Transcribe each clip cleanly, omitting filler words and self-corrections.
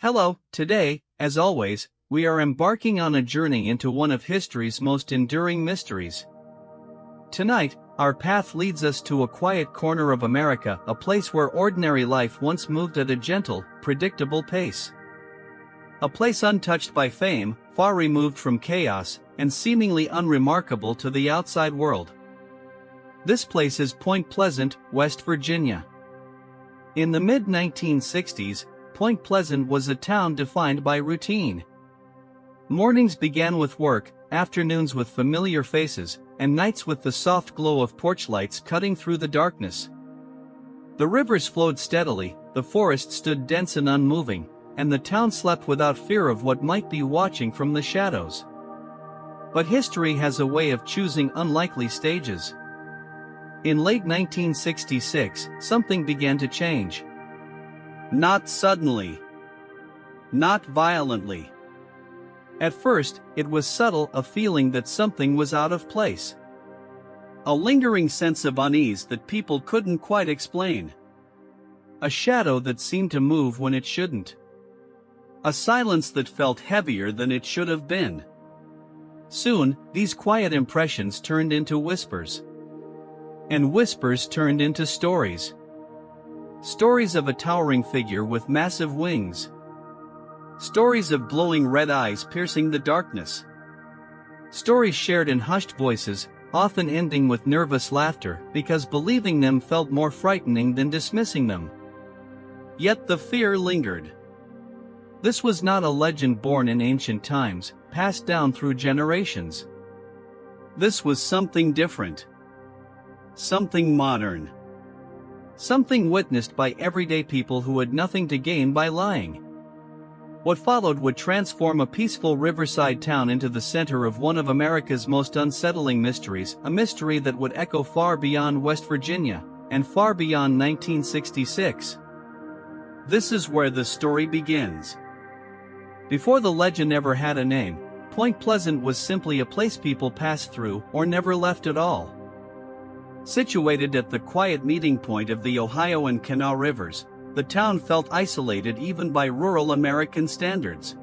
Hello, today, as always, we are embarking on a journey into one of history's most enduring mysteries. Tonight, our path leads us to a quiet corner of America, a place where ordinary life once moved at a gentle, predictable pace. A place untouched by fame, far removed from chaos, and seemingly unremarkable to the outside world. This place is Point Pleasant, West Virginia. In the mid-1960s, Point Pleasant was a town defined by routine. Mornings began with work, afternoons with familiar faces, and nights with the soft glow of porch lights cutting through the darkness. The rivers flowed steadily, the forest stood dense and unmoving, and the town slept without fear of what might be watching from the shadows. But history has a way of choosing unlikely stages. In late 1966, something began to change. Not suddenly. Not violently. At first, it was subtle, a feeling that something was out of place. A lingering sense of unease that people couldn't quite explain. A shadow that seemed to move when it shouldn't. A silence that felt heavier than it should have been. Soon, these quiet impressions turned into whispers. And whispers turned into stories. Stories of a towering figure with massive wings. Stories of glowing red eyes piercing the darkness. Stories shared in hushed voices, often ending with nervous laughter, because believing them felt more frightening than dismissing them. Yet the fear lingered. This was not a legend born in ancient times, passed down through generations. This was something different. Something modern. Something witnessed by everyday people who had nothing to gain by lying. What followed would transform a peaceful riverside town into the center of one of America's most unsettling mysteries, a mystery that would echo far beyond West Virginia, and far beyond 1966. This is where the story begins. Before the legend ever had a name, Point Pleasant was simply a place people passed through or never left at all. Situated at the quiet meeting point of the Ohio and Kanawha rivers, the town felt isolated even by rural American standards.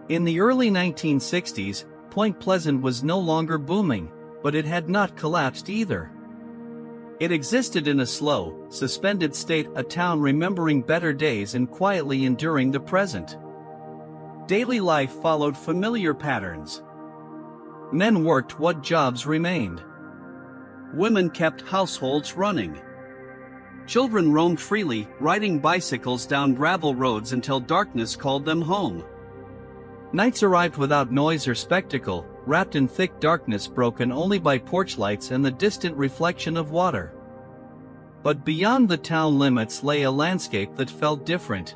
In the early 1960s, Point Pleasant was no longer booming, but it had not collapsed either. It existed in a slow, suspended state, a town remembering better days and quietly enduring the present. Daily life followed familiar patterns. Men worked what jobs remained. Women kept households running. Children roamed freely, riding bicycles down gravel roads until darkness called them home. Nights arrived without noise or spectacle, wrapped in thick darkness broken only by porch lights and the distant reflection of water. But beyond the town limits lay a landscape that felt different.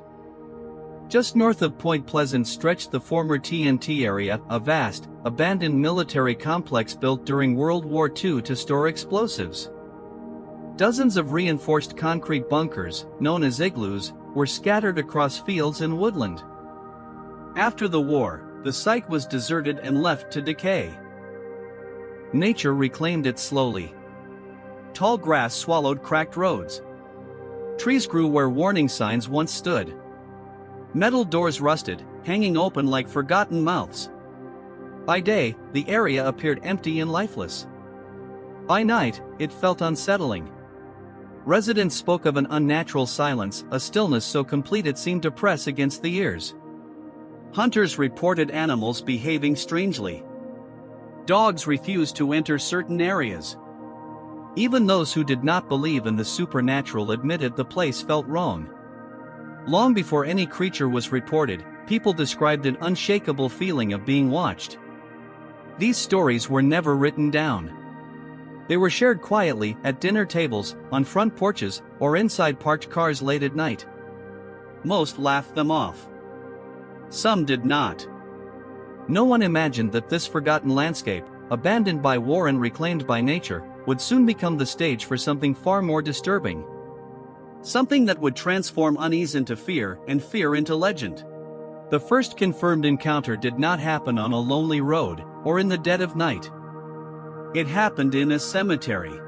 Just north of Point Pleasant stretched the former TNT area, a vast, abandoned military complex built during World War II to store explosives. Dozens of reinforced concrete bunkers, known as igloos, were scattered across fields and woodland. After the war, the site was deserted and left to decay. Nature reclaimed it slowly. Tall grass swallowed cracked roads. Trees grew where warning signs once stood. Metal doors rusted, hanging open like forgotten mouths. By day, the area appeared empty and lifeless. By night, it felt unsettling. Residents spoke of an unnatural silence, a stillness so complete it seemed to press against the ears. Hunters reported animals behaving strangely. Dogs refused to enter certain areas. Even those who did not believe in the supernatural admitted the place felt wrong. Long before any creature was reported, people described an unshakable feeling of being watched. These stories were never written down. They were shared quietly, at dinner tables, on front porches, or inside parked cars late at night. Most laughed them off. Some did not. No one imagined that this forgotten landscape, abandoned by war and reclaimed by nature, would soon become the stage for something far more disturbing. Something that would transform unease into fear and fear into legend. The first confirmed encounter did not happen on a lonely road, or in the dead of night. It happened in a cemetery.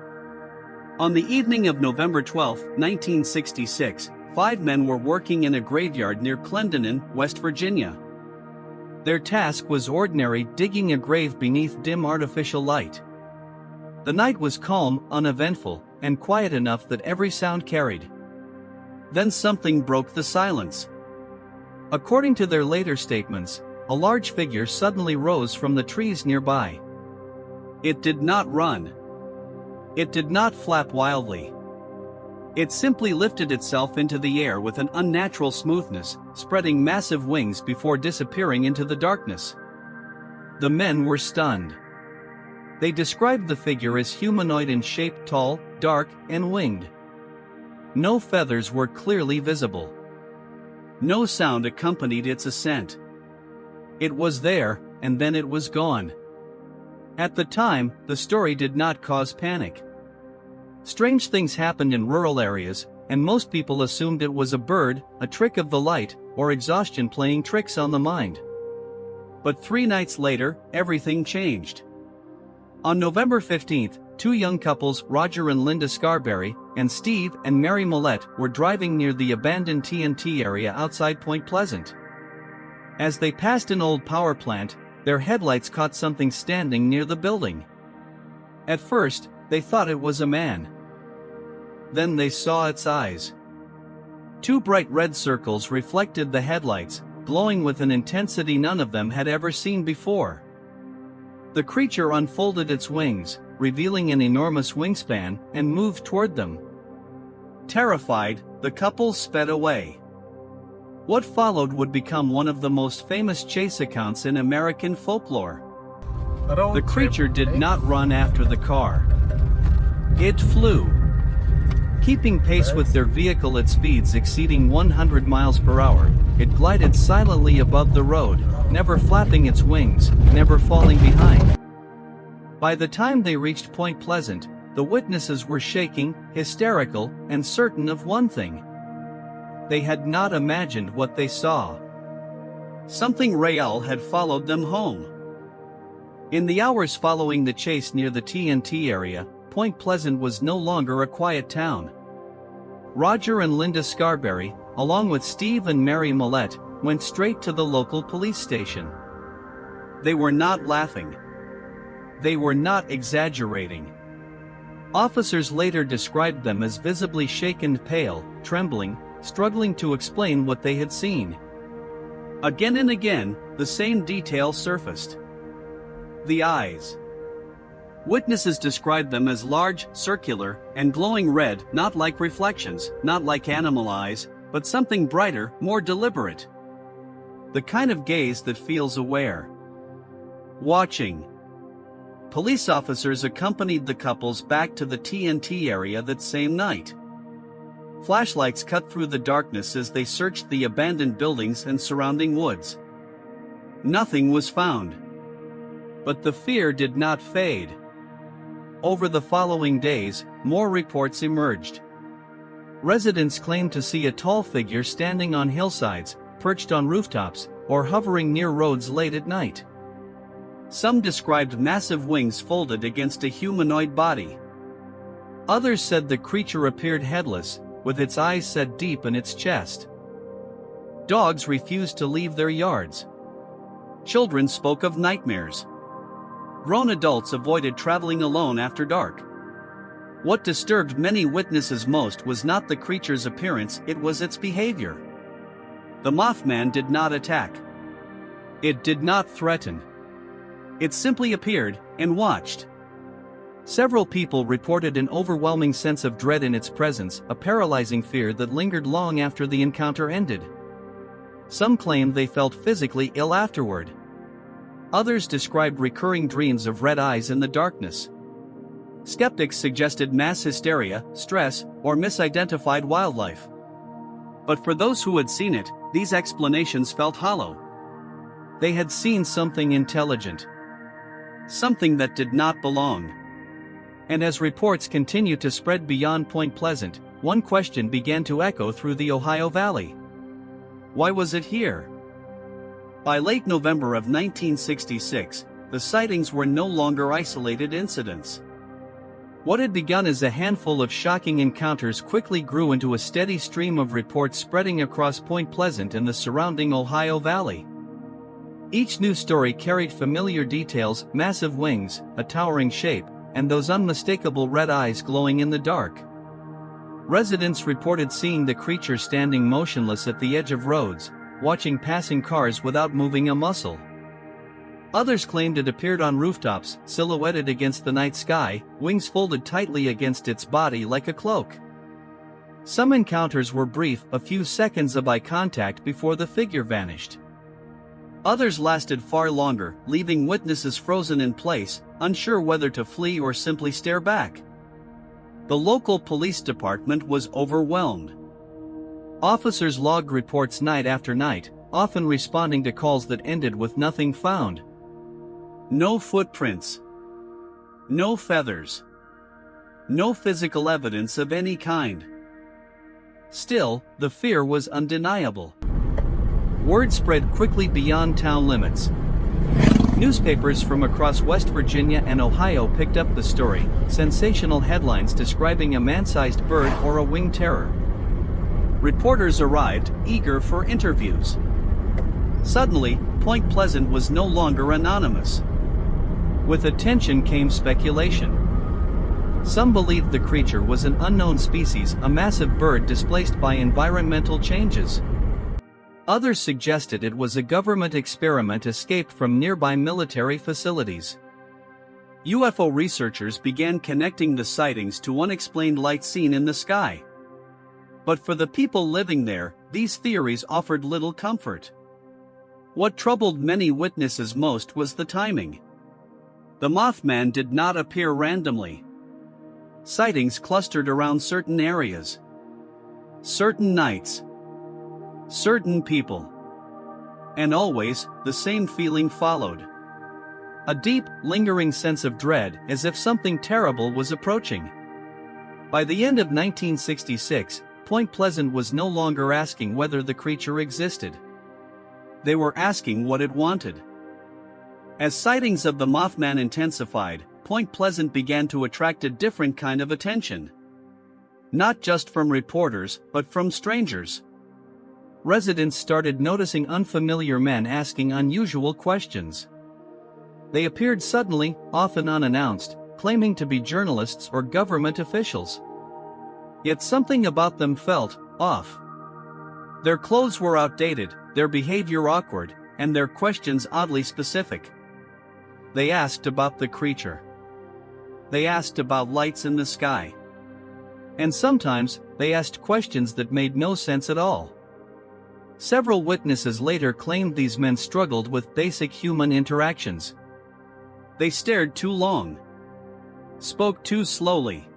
On the evening of November 12, 1966, 5 men were working in a graveyard near Clendenin, West Virginia. Their task was ordinary, digging a grave beneath dim artificial light. The night was calm, uneventful, and quiet enough that every sound carried. Then something broke the silence. According to their later statements, a large figure suddenly rose from the trees nearby. It did not run. It did not flap wildly. It simply lifted itself into the air with an unnatural smoothness, spreading massive wings before disappearing into the darkness. The men were stunned. They described the figure as humanoid in shape, tall, dark, and winged. No feathers were clearly visible. No sound accompanied its ascent. It was there, and then it was gone. At the time, the story did not cause panic. Strange things happened in rural areas, and most people assumed it was a bird, a trick of the light, or exhaustion playing tricks on the mind. But 3 nights later, everything changed. On November 15th, 2 young couples, Roger and Linda Scarberry, and Steve and Mary Millette, were driving near the abandoned TNT area outside Point Pleasant. As they passed an old power plant, their headlights caught something standing near the building. At first, they thought it was a man. Then they saw its eyes. 2 bright red circles reflected the headlights, glowing with an intensity none of them had ever seen before. The creature unfolded its wings, revealing an enormous wingspan, and moved toward them. Terrified, the couple sped away. What followed would become one of the most famous chase accounts in American folklore. The creature did not run after the car. It flew. Keeping pace with their vehicle at speeds exceeding 100 miles per hour, it glided silently above the road, never flapping its wings, never falling behind. By the time they reached Point Pleasant, the witnesses were shaking, hysterical, and certain of one thing. They had not imagined what they saw. Something real had followed them home. In the hours following the chase near the TNT area, Point Pleasant was no longer a quiet town. Roger and Linda Scarberry, along with Steve and Mary Millette, went straight to the local police station. They were not laughing. They were not exaggerating. Officers later described them as visibly shaken, pale, trembling, struggling to explain what they had seen. Again and again, the same detail surfaced. The eyes. Witnesses described them as large, circular, and glowing red, not like reflections, not like animal eyes, but something brighter, more deliberate. The kind of gaze that feels aware. Watching. Police officers accompanied the couples back to the TNT area that same night. Flashlights cut through the darkness as they searched the abandoned buildings and surrounding woods. Nothing was found. But the fear did not fade. Over the following days, more reports emerged. Residents claimed to see a tall figure standing on hillsides, perched on rooftops, or hovering near roads late at night. Some described massive wings folded against a humanoid body. Others said the creature appeared headless, with its eyes set deep in its chest. Dogs refused to leave their yards. Children spoke of nightmares. Grown adults avoided traveling alone after dark. What disturbed many witnesses most was not the creature's appearance, it was its behavior. The Mothman did not attack. It did not threaten. It simply appeared and watched. Several people reported an overwhelming sense of dread in its presence, a paralyzing fear that lingered long after the encounter ended. Some claimed they felt physically ill afterward. Others described recurring dreams of red eyes in the darkness. Skeptics suggested mass hysteria, stress, or misidentified wildlife. But for those who had seen it, these explanations felt hollow. They had seen something intelligent. Something that did not belong. And as reports continued to spread beyond Point Pleasant, one question began to echo through the Ohio Valley. Why was it here? By late November of 1966, the sightings were no longer isolated incidents. What had begun as a handful of shocking encounters quickly grew into a steady stream of reports spreading across Point Pleasant and the surrounding Ohio Valley. Each new story carried familiar details: massive wings, a towering shape, and those unmistakable red eyes glowing in the dark. Residents reported seeing the creature standing motionless at the edge of roads, watching passing cars without moving a muscle. Others claimed it appeared on rooftops, silhouetted against the night sky, wings folded tightly against its body like a cloak. Some encounters were brief, a few seconds of eye contact before the figure vanished. Others lasted far longer, leaving witnesses frozen in place, unsure whether to flee or simply stare back. The local police department was overwhelmed. Officers logged reports night after night, often responding to calls that ended with nothing found. No footprints. No feathers. No physical evidence of any kind. Still, the fear was undeniable. Word spread quickly beyond town limits. Newspapers from across West Virginia and Ohio picked up the story, sensational headlines describing a man-sized bird or a winged terror. Reporters arrived, eager for interviews. Suddenly, Point Pleasant was no longer anonymous. With attention came speculation. Some believed the creature was an unknown species, a massive bird displaced by environmental changes. Others suggested it was a government experiment escaped from nearby military facilities. UFO researchers began connecting the sightings to unexplained light seen in the sky. But for the people living there, these theories offered little comfort. What troubled many witnesses most was the timing. The Mothman did not appear randomly. Sightings clustered around certain areas, certain nights, certain people. And always, the same feeling followed. A deep, lingering sense of dread, as if something terrible was approaching. By the end of 1966, Point Pleasant was no longer asking whether the creature existed. They were asking what it wanted. As sightings of the Mothman intensified, Point Pleasant began to attract a different kind of attention. Not just from reporters, but from strangers. Residents started noticing unfamiliar men asking unusual questions. They appeared suddenly, often unannounced, claiming to be journalists or government officials. Yet something about them felt off. Their clothes were outdated, their behavior awkward, and their questions oddly specific. They asked about the creature. They asked about lights in the sky. And sometimes, they asked questions that made no sense at all. Several witnesses later claimed these men struggled with basic human interactions. They stared too long, spoke too slowly,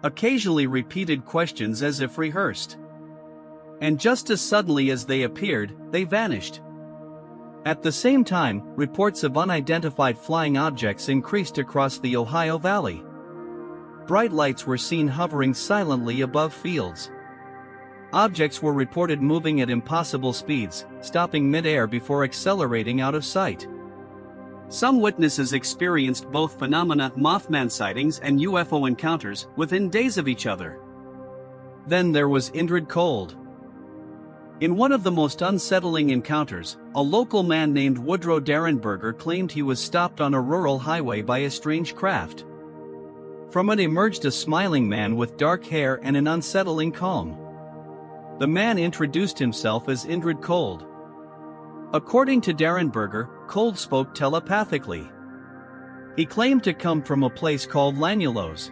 occasionally repeated questions as if rehearsed. And just as suddenly as they appeared, they vanished. At the same time, reports of unidentified flying objects increased across the Ohio Valley. Bright lights were seen hovering silently above fields. Objects were reported moving at impossible speeds, stopping mid-air before accelerating out of sight. Some witnesses experienced both phenomena, Mothman sightings and UFO encounters, within days of each other. Then there was Indrid Cold. In one of the most unsettling encounters, a local man named Woodrow Derenberger claimed he was stopped on a rural highway by a strange craft. From it emerged a smiling man with dark hair and an unsettling calm. The man introduced himself as Indrid Cold. According to Derenberger, Cold spoke telepathically. He claimed to come from a place called Lanulos.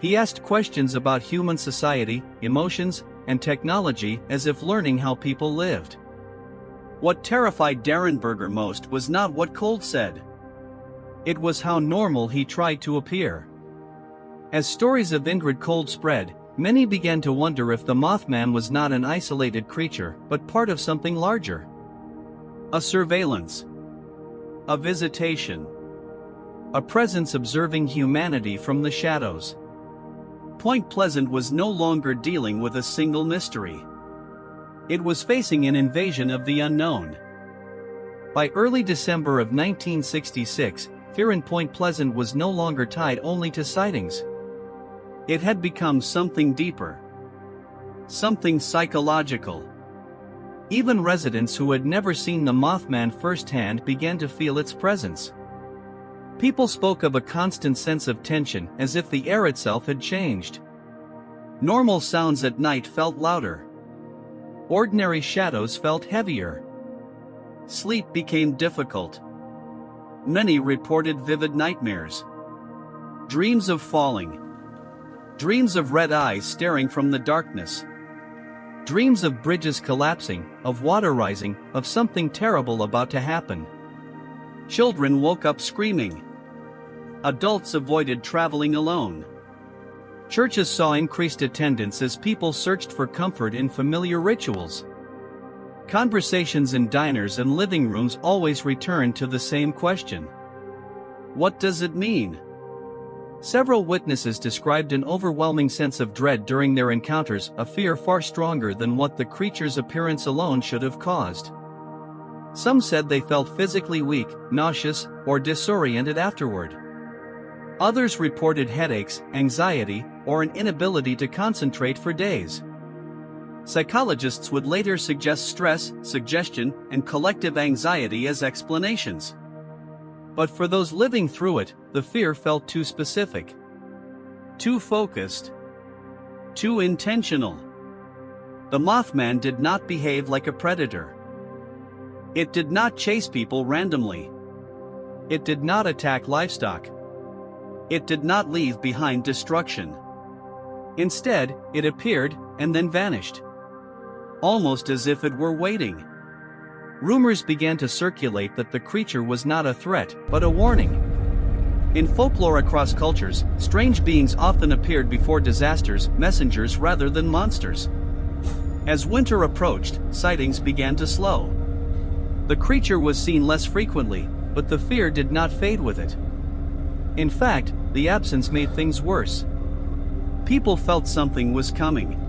He asked questions about human society, emotions, and technology, as if learning how people lived. What terrified Derenberger most was not what Cold said. It was how normal he tried to appear. As stories of Indrid Cold spread, many began to wonder if the Mothman was not an isolated creature, but part of something larger. A surveillance. A visitation. A presence observing humanity from the shadows. Point Pleasant was no longer dealing with a single mystery. It was facing an invasion of the unknown. By early December of 1966, fear in Point Pleasant was no longer tied only to sightings. It had become something deeper. Something psychological. Even residents who had never seen the Mothman firsthand began to feel its presence. People spoke of a constant sense of tension, as if the air itself had changed. Normal sounds at night felt louder. Ordinary shadows felt heavier. Sleep became difficult. Many reported vivid nightmares. Dreams of falling. Dreams of red eyes staring from the darkness. Dreams of bridges collapsing, of water rising, of something terrible about to happen. Children woke up screaming. Adults avoided traveling alone. Churches saw increased attendance as people searched for comfort in familiar rituals. Conversations in diners and living rooms always returned to the same question. What does it mean? Several witnesses described an overwhelming sense of dread during their encounters, a fear far stronger than what the creature's appearance alone should have caused. Some said they felt physically weak, nauseous, or disoriented afterward. Others reported headaches, anxiety, or an inability to concentrate for days. Psychologists would later suggest stress, suggestion, and collective anxiety as explanations. But for those living through it, the fear felt too specific. Too focused. Too intentional. The Mothman did not behave like a predator. It did not chase people randomly. It did not attack livestock. It did not leave behind destruction. Instead, it appeared, and then vanished. Almost as if it were waiting. Rumors began to circulate that the creature was not a threat, but a warning. In folklore across cultures, strange beings often appeared before disasters, messengers rather than monsters. As winter approached, sightings began to slow. The creature was seen less frequently, but the fear did not fade with it. In fact, the absence made things worse. People felt something was coming.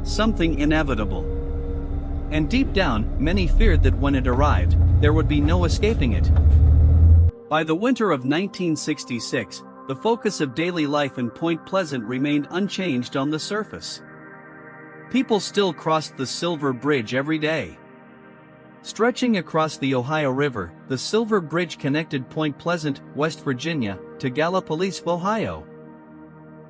Something inevitable. And deep down, many feared that when it arrived, there would be no escaping it. By the winter of 1966, the focus of daily life in Point Pleasant remained unchanged on the surface. People still crossed the Silver Bridge every day. Stretching across the Ohio River, the Silver Bridge connected Point Pleasant, West Virginia, to Gallipolis, Ohio.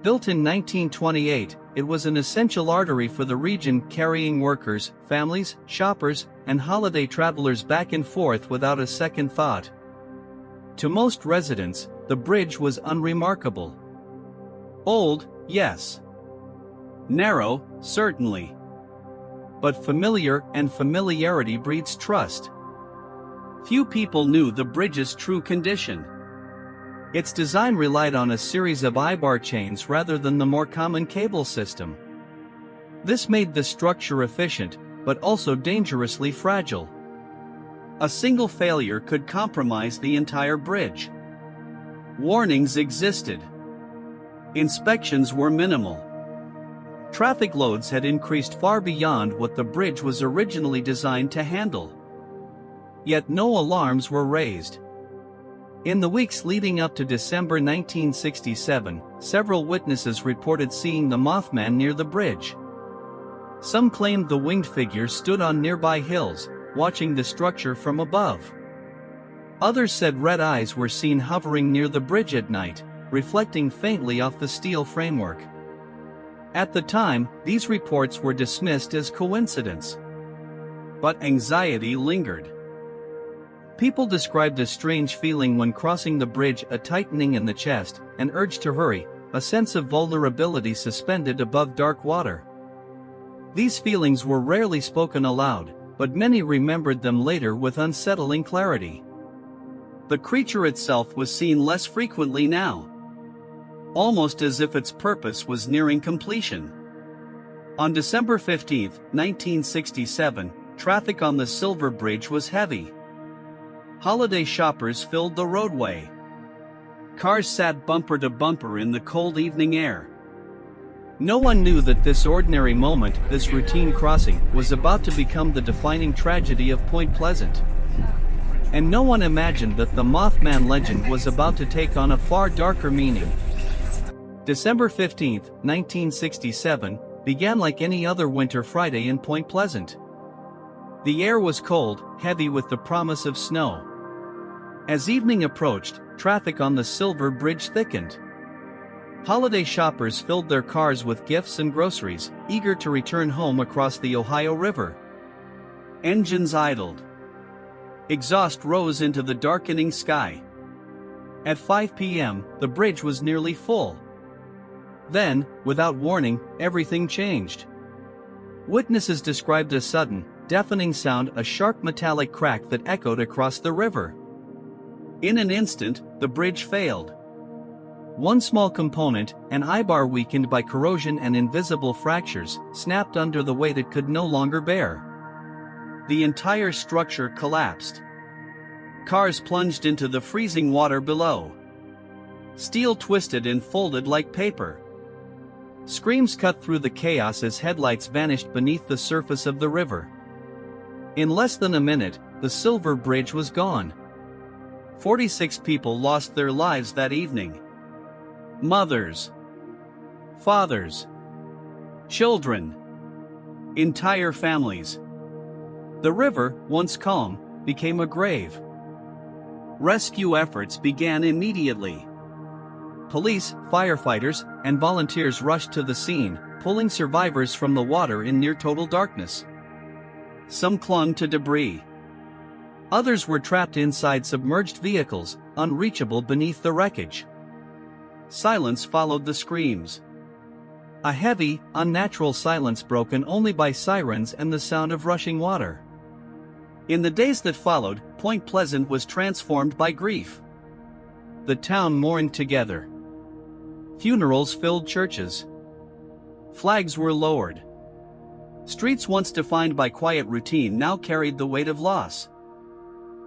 Built in 1928, it was an essential artery for the region, carrying workers, families, shoppers, and holiday travelers back and forth without a second thought. To most residents, the bridge was unremarkable. Old, yes. Narrow, certainly. But familiar, and familiarity breeds trust. Few people knew the bridge's true condition. Its design relied on a series of I-bar chains rather than the more common cable system. This made the structure efficient, but also dangerously fragile. A single failure could compromise the entire bridge. Warnings existed. Inspections were minimal. Traffic loads had increased far beyond what the bridge was originally designed to handle. Yet no alarms were raised. In the weeks leading up to December 1967, several witnesses reported seeing the Mothman near the bridge. Some claimed the winged figure stood on nearby hills, watching the structure from above. Others said red eyes were seen hovering near the bridge at night, reflecting faintly off the steel framework. At the time, these reports were dismissed as coincidence. But anxiety lingered. People described a strange feeling when crossing the bridge, a tightening in the chest, an urge to hurry, a sense of vulnerability suspended above dark water. These feelings were rarely spoken aloud, but many remembered them later with unsettling clarity. The creature itself was seen less frequently now. Almost as if its purpose was nearing completion. On December 15, 1967, traffic on the Silver Bridge was heavy. Holiday shoppers filled the roadway. Cars sat bumper to bumper in the cold evening air. No one knew that this ordinary moment, this routine crossing, was about to become the defining tragedy of Point Pleasant. And no one imagined that the Mothman legend was about to take on a far darker meaning. December 15, 1967, began like any other winter Friday in Point Pleasant. The air was cold, heavy with the promise of snow. As evening approached, traffic on the Silver Bridge thickened. Holiday shoppers filled their cars with gifts and groceries, eager to return home across the Ohio River. Engines idled. Exhaust rose into the darkening sky. At 5 p.m., the bridge was nearly full. Then, without warning, everything changed. Witnesses described a sudden, deafening sound, a sharp metallic crack that echoed across the river. In an instant, the bridge failed. One small component, an eye-bar weakened by corrosion and invisible fractures, snapped under the weight it could no longer bear. The entire structure collapsed. Cars plunged into the freezing water below. Steel twisted and folded like paper. Screams cut through the chaos as headlights vanished beneath the surface of the river. In less than a minute, the Silver Bridge was gone. 46 people lost their lives that evening. Mothers, fathers, children, entire families. The river, once calm, became a grave. Rescue efforts began immediately. Police, firefighters, and volunteers rushed to the scene, pulling survivors from the water in near-total darkness. Some clung to debris. Others were trapped inside submerged vehicles, unreachable beneath the wreckage. Silence followed the screams. A heavy, unnatural silence broken only by sirens and the sound of rushing water. In the days that followed, Point Pleasant was transformed by grief. The town mourned together. Funerals filled churches. Flags were lowered. Streets once defined by quiet routine now carried the weight of loss.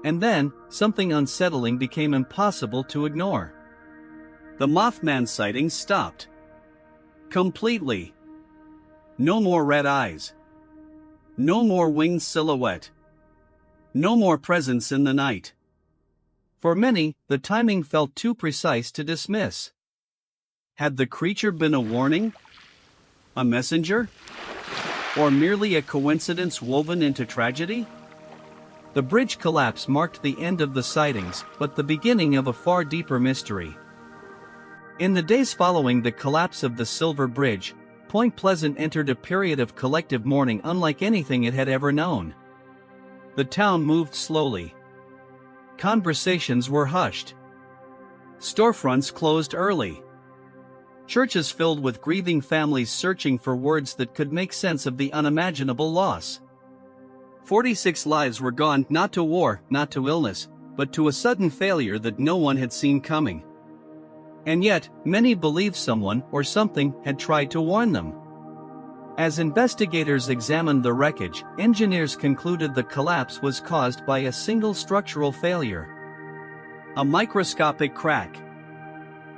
And then, something unsettling became impossible to ignore. The Mothman sightings stopped. Completely. No more red eyes. No more winged silhouette. No more presence in the night. For many, the timing felt too precise to dismiss. Had the creature been a warning? A messenger? Or merely a coincidence woven into tragedy? The bridge collapse marked the end of the sightings, but the beginning of a far deeper mystery. In the days following the collapse of the Silver Bridge, Point Pleasant entered a period of collective mourning unlike anything it had ever known. The town moved slowly. Conversations were hushed. Storefronts closed early. Churches filled with grieving families searching for words that could make sense of the unimaginable loss. 46 lives were gone, not to war, not to illness, but to a sudden failure that no one had seen coming. And yet, many believed someone or something had tried to warn them. As investigators examined the wreckage, engineers concluded the collapse was caused by a single structural failure. A microscopic crack.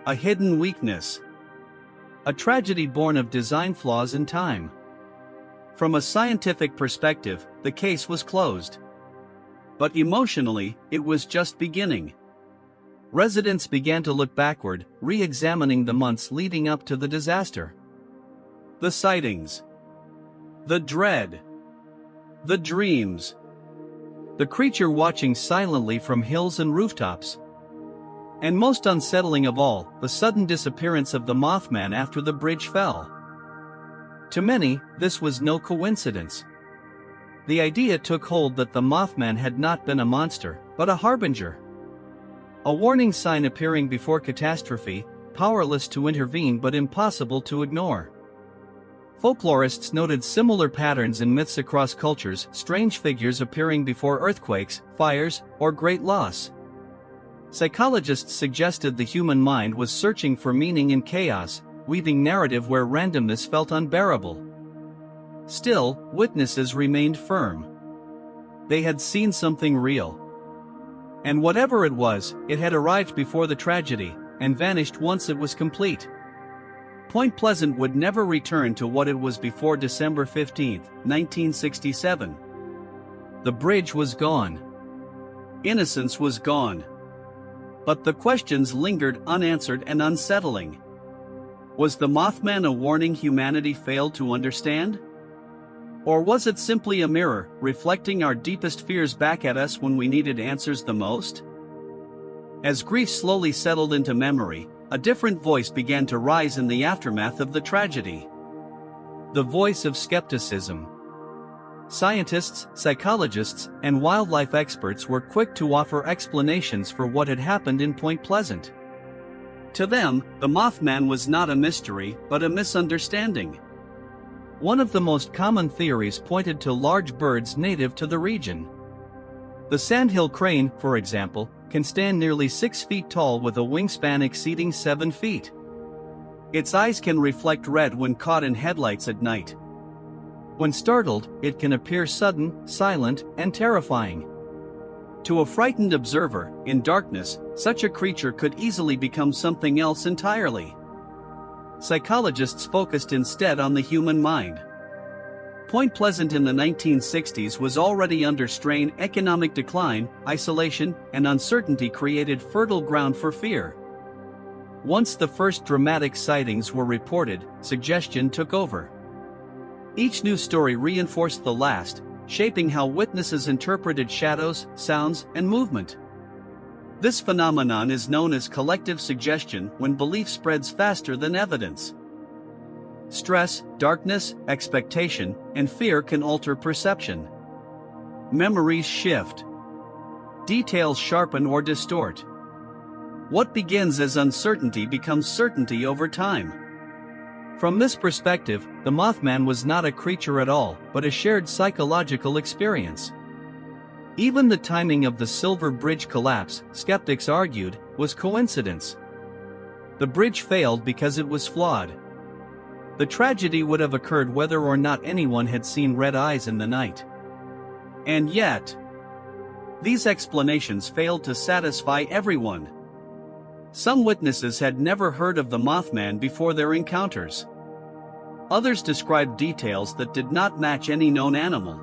A hidden weakness. A tragedy born of design flaws in time. From a scientific perspective, the case was closed. But emotionally, it was just beginning. Residents began to look backward, re-examining the months leading up to the disaster. The sightings. The dread. The dreams. The creature watching silently from hills and rooftops. And most unsettling of all, the sudden disappearance of the Mothman after the bridge fell. To many, this was no coincidence. The idea took hold that the Mothman had not been a monster, but a harbinger. A warning sign appearing before catastrophe, powerless to intervene but impossible to ignore. Folklorists noted similar patterns in myths across cultures, strange figures appearing before earthquakes, fires, or great loss. Psychologists suggested the human mind was searching for meaning in chaos, weaving narrative where randomness felt unbearable. Still, witnesses remained firm. They had seen something real. And whatever it was, it had arrived before the tragedy, and vanished once it was complete. Point Pleasant would never return to what it was before December 15, 1967. The bridge was gone. Innocence was gone. But the questions lingered unanswered and unsettling. Was the Mothman a warning humanity failed to understand? Or was it simply a mirror, reflecting our deepest fears back at us when we needed answers the most? As grief slowly settled into memory, a different voice began to rise in the aftermath of the tragedy. The voice of skepticism. Scientists, psychologists, and wildlife experts were quick to offer explanations for what had happened in Point Pleasant. To them, the Mothman was not a mystery, but a misunderstanding. One of the most common theories pointed to large birds native to the region. The sandhill crane, for example, can stand nearly 6 feet tall with a wingspan exceeding 7 feet. Its eyes can reflect red when caught in headlights at night. When startled, it can appear sudden, silent, and terrifying. To a frightened observer, in darkness, such a creature could easily become something else entirely. Psychologists focused instead on the human mind. Point Pleasant in the 1960s was already under strain. Economic decline, isolation, and uncertainty created fertile ground for fear. Once the first dramatic sightings were reported, suggestion took over. Each new story reinforced the last, shaping how witnesses interpreted shadows, sounds, and movement. This phenomenon is known as collective suggestion when belief spreads faster than evidence. Stress, darkness, expectation, and fear can alter perception. Memories shift. Details sharpen or distort. What begins as uncertainty becomes certainty over time. From this perspective, the Mothman was not a creature at all, but a shared psychological experience. Even the timing of the Silver Bridge collapse, skeptics argued, was coincidence. The bridge failed because it was flawed. The tragedy would have occurred whether or not anyone had seen red eyes in the night. And yet, these explanations failed to satisfy everyone. Some witnesses had never heard of the Mothman before their encounters. Others described details that did not match any known animal.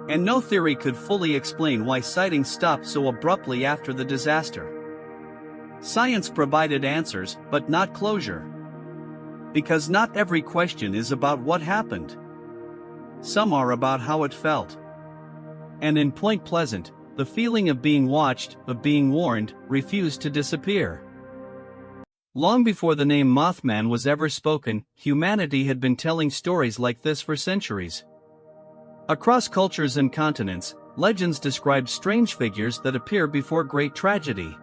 And no theory could fully explain why sightings stopped so abruptly after the disaster. Science provided answers, but not closure. Because not every question is about what happened. Some are about how it felt. And in Point Pleasant, the feeling of being watched, of being warned, refused to disappear. Long before the name Mothman was ever spoken, humanity had been telling stories like this for centuries. Across cultures and continents, legends describe strange figures that appear before great tragedy.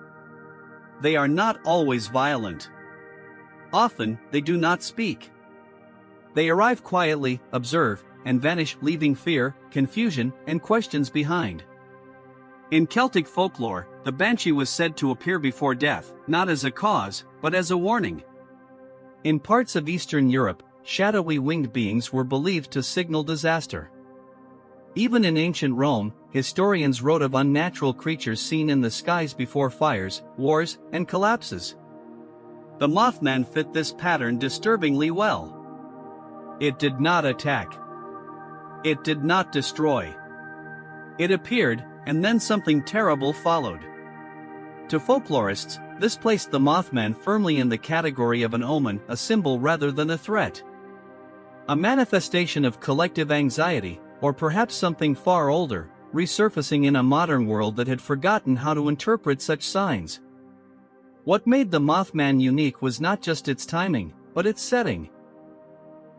They are not always violent. Often, they do not speak. They arrive quietly, observe, and vanish, leaving fear, confusion, and questions behind. In Celtic folklore, the banshee was said to appear before death, not as a cause, but as a warning. In parts of Eastern Europe, shadowy winged beings were believed to signal disaster. Even in ancient Rome, historians wrote of unnatural creatures seen in the skies before fires, wars, and collapses. The Mothman fit this pattern disturbingly well. It did not attack. It did not destroy. It appeared, and then something terrible followed. To folklorists, this placed the Mothman firmly in the category of an omen, a symbol rather than a threat. A manifestation of collective anxiety, or perhaps something far older, resurfacing in a modern world that had forgotten how to interpret such signs. What made the Mothman unique was not just its timing, but its setting.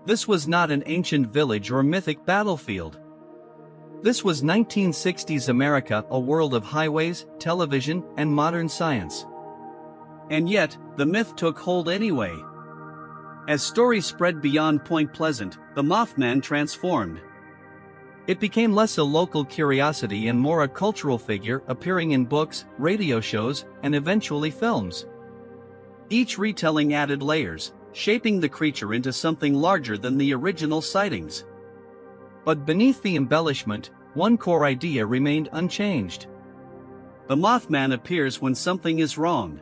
This was not an ancient village or mythic battlefield. This was 1960s America, a world of highways, television, and modern science. And yet, the myth took hold anyway. As stories spread beyond Point Pleasant, the Mothman transformed. It became less a local curiosity and more a cultural figure, appearing in books, radio shows, and eventually films. Each retelling added layers, shaping the creature into something larger than the original sightings. But beneath the embellishment, one core idea remained unchanged. The Mothman appears when something is wrong.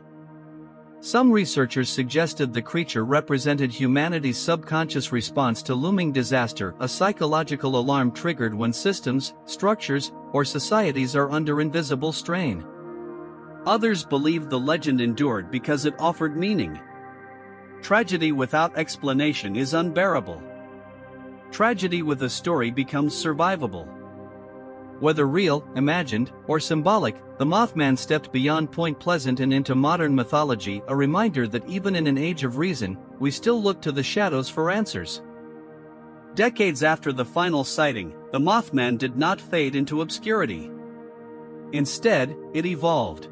Some researchers suggested the creature represented humanity's subconscious response to looming disaster, a psychological alarm triggered when systems, structures, or societies are under invisible strain. Others believe the legend endured because it offered meaning. Tragedy without explanation is unbearable. Tragedy with a story becomes survivable. Whether real, imagined, or symbolic, the Mothman stepped beyond Point Pleasant and into modern mythology, a reminder that even in an age of reason, we still look to the shadows for answers. Decades after the final sighting, the Mothman did not fade into obscurity. Instead, it evolved.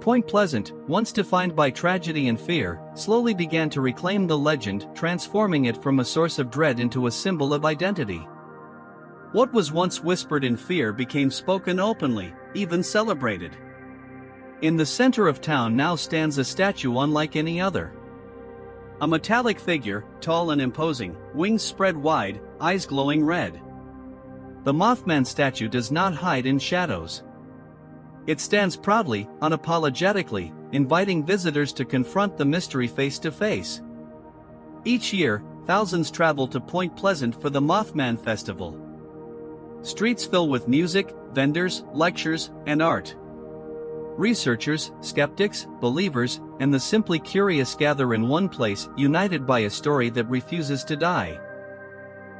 Point Pleasant, once defined by tragedy and fear, slowly began to reclaim the legend, transforming it from a source of dread into a symbol of identity. What was once whispered in fear became spoken openly, even celebrated. In the center of town now stands a statue unlike any other. A metallic figure, tall and imposing, wings spread wide, eyes glowing red. The Mothman statue does not hide in shadows. It stands proudly, unapologetically, inviting visitors to confront the mystery face to face. Each year, thousands travel to Point Pleasant for the Mothman Festival. Streets fill with music, vendors, lectures, and art. Researchers, skeptics, believers, and the simply curious gather in one place, united by a story that refuses to die.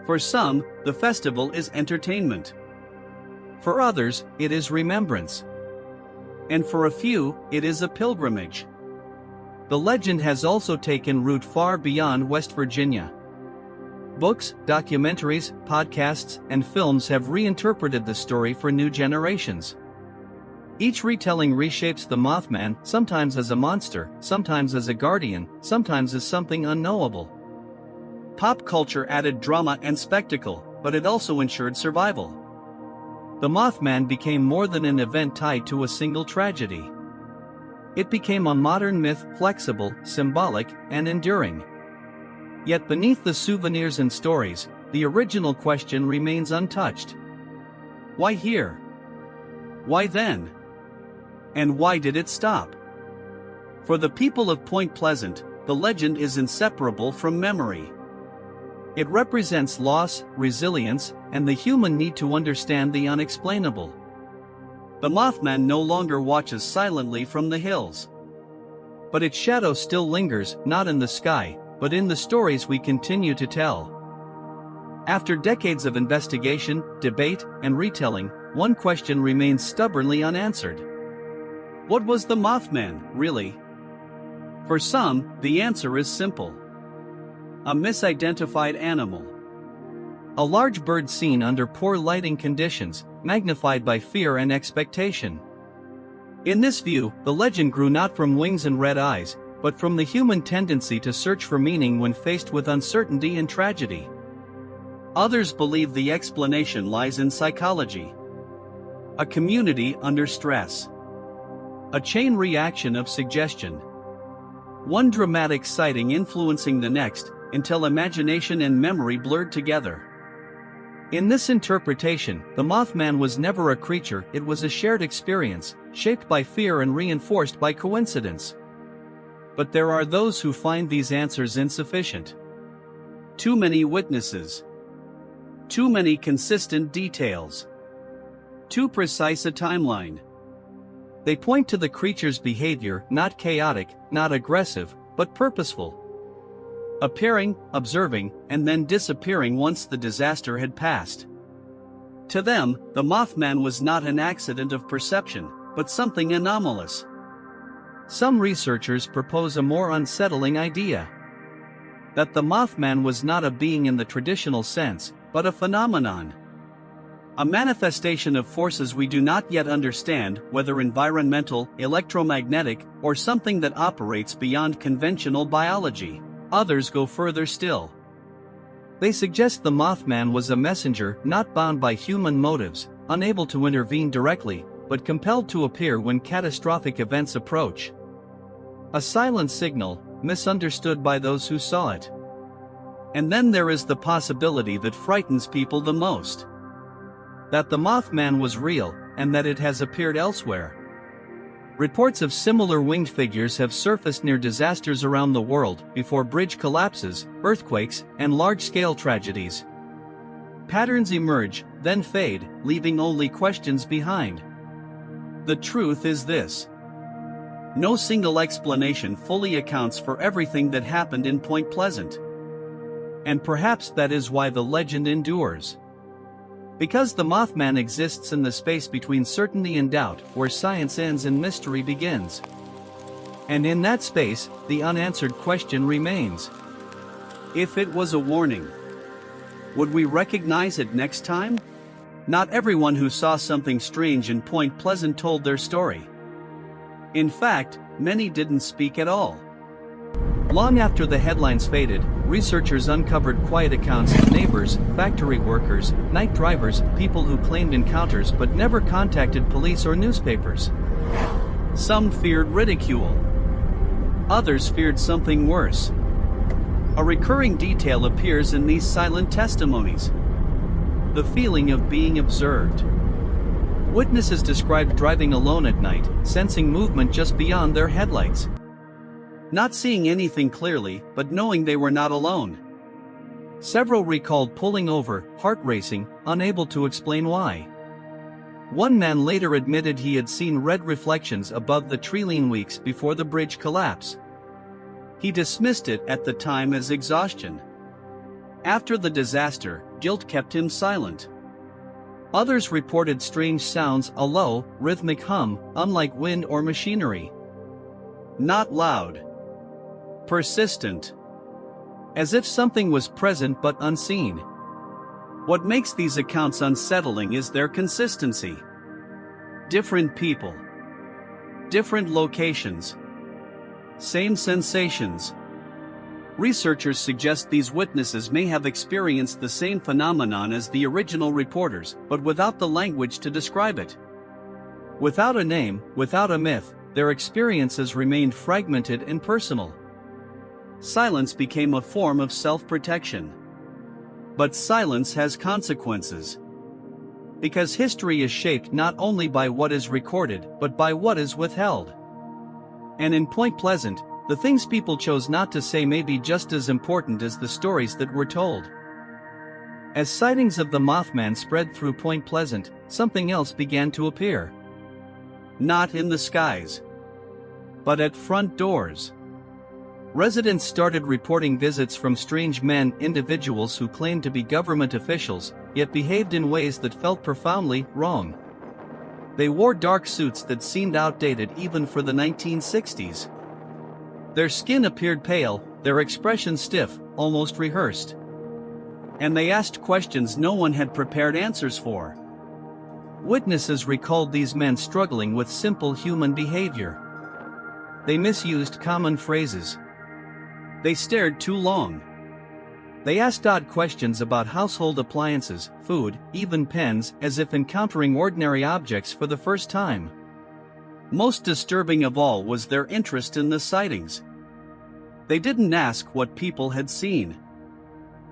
For some, the festival is entertainment. For others, it is remembrance. And for a few, it is a pilgrimage. The legend has also taken root far beyond West Virginia. Books, documentaries, podcasts, and films have reinterpreted the story for new generations. Each retelling reshapes the Mothman, sometimes as a monster, sometimes as a guardian, sometimes as something unknowable. Pop culture added drama and spectacle, but it also ensured survival. The Mothman became more than an event tied to a single tragedy. It became a modern myth, flexible, symbolic, and enduring. Yet beneath the souvenirs and stories, the original question remains untouched. Why here? Why then? And why did it stop? For the people of Point Pleasant, the legend is inseparable from memory. It represents loss, resilience, and the human need to understand the unexplainable. The Mothman no longer watches silently from the hills. But its shadow still lingers, not in the sky, but in the stories we continue to tell. After decades of investigation, debate, and retelling, one question remains stubbornly unanswered. What was the Mothman, really? For some, the answer is simple. A misidentified animal. A large bird seen under poor lighting conditions, magnified by fear and expectation. In this view, the legend grew not from wings and red eyes, but from the human tendency to search for meaning when faced with uncertainty and tragedy. Others believe the explanation lies in psychology. A community under stress. A chain reaction of suggestion. One dramatic sighting influencing the next, until imagination and memory blurred together. In this interpretation, the Mothman was never a creature, it was a shared experience, shaped by fear and reinforced by coincidence. But there are those who find these answers insufficient. Too many witnesses. Too many consistent details. Too precise a timeline. They point to the creature's behavior, not chaotic, not aggressive, but purposeful. Appearing, observing, and then disappearing once the disaster had passed. To them, the Mothman was not an accident of perception, but something anomalous. Some researchers propose a more unsettling idea. That the Mothman was not a being in the traditional sense, but a phenomenon. A manifestation of forces we do not yet understand, whether environmental, electromagnetic, or something that operates beyond conventional biology. Others go further still. They suggest the Mothman was a messenger, not bound by human motives, unable to intervene directly, but compelled to appear when catastrophic events approach. A silent signal, misunderstood by those who saw it. And then there is the possibility that frightens people the most. That the Mothman was real, and that it has appeared elsewhere. Reports of similar winged figures have surfaced near disasters around the world, before bridge collapses, earthquakes, and large-scale tragedies. patterns emerge, then fade, leaving only questions behind. The truth is this: no single explanation fully accounts for everything that happened in Point Pleasant. And perhaps that is why the legend endures. Because the Mothman exists in the space between certainty and doubt, where science ends and mystery begins. And in that space, the unanswered question remains. If it was a warning, would we recognize it next time? Not everyone who saw something strange in Point Pleasant told their story. In fact, many didn't speak at all. Long after the headlines faded, researchers uncovered quiet accounts of neighbors, factory workers, night drivers, people who claimed encounters but never contacted police or newspapers. Some feared ridicule. Others feared something worse. A recurring detail appears in these silent testimonies: the feeling of being observed. Witnesses described driving alone at night, sensing movement just beyond their headlights. Not seeing anything clearly, but knowing they were not alone. Several recalled pulling over, heart racing, unable to explain why. One man later admitted he had seen red reflections above the tree weeks before the bridge collapse. He dismissed it at the time as exhaustion. After the disaster, guilt kept him silent. Others reported strange sounds, a low, rhythmic hum, unlike wind or machinery. Not loud. Persistent. As if something was present but unseen. What makes these accounts unsettling is their consistency. Different people. Different locations. Same sensations. Researchers suggest these witnesses may have experienced the same phenomenon as the original reporters, but without the language to describe it. Without a name, without a myth, their experiences remained fragmented and personal. Silence became a form of self-protection. But silence has consequences. Because history is shaped not only by what is recorded, but by what is withheld. And in Point Pleasant, the things people chose not to say may be just as important as the stories that were told. As sightings of the Mothman spread through Point Pleasant, something else began to appear. Not in the skies, but at front doors. Residents started reporting visits from strange men, individuals who claimed to be government officials, yet behaved in ways that felt profoundly wrong. They wore dark suits that seemed outdated even for the 1960s. Their skin appeared pale, their expressions stiff, almost rehearsed. And they asked questions no one had prepared answers for. Witnesses recalled these men struggling with simple human behavior. They misused common phrases. They stared too long. They asked odd questions about household appliances, food, even pens, as if encountering ordinary objects for the first time. Most disturbing of all was their interest in the sightings. They didn't ask what people had seen.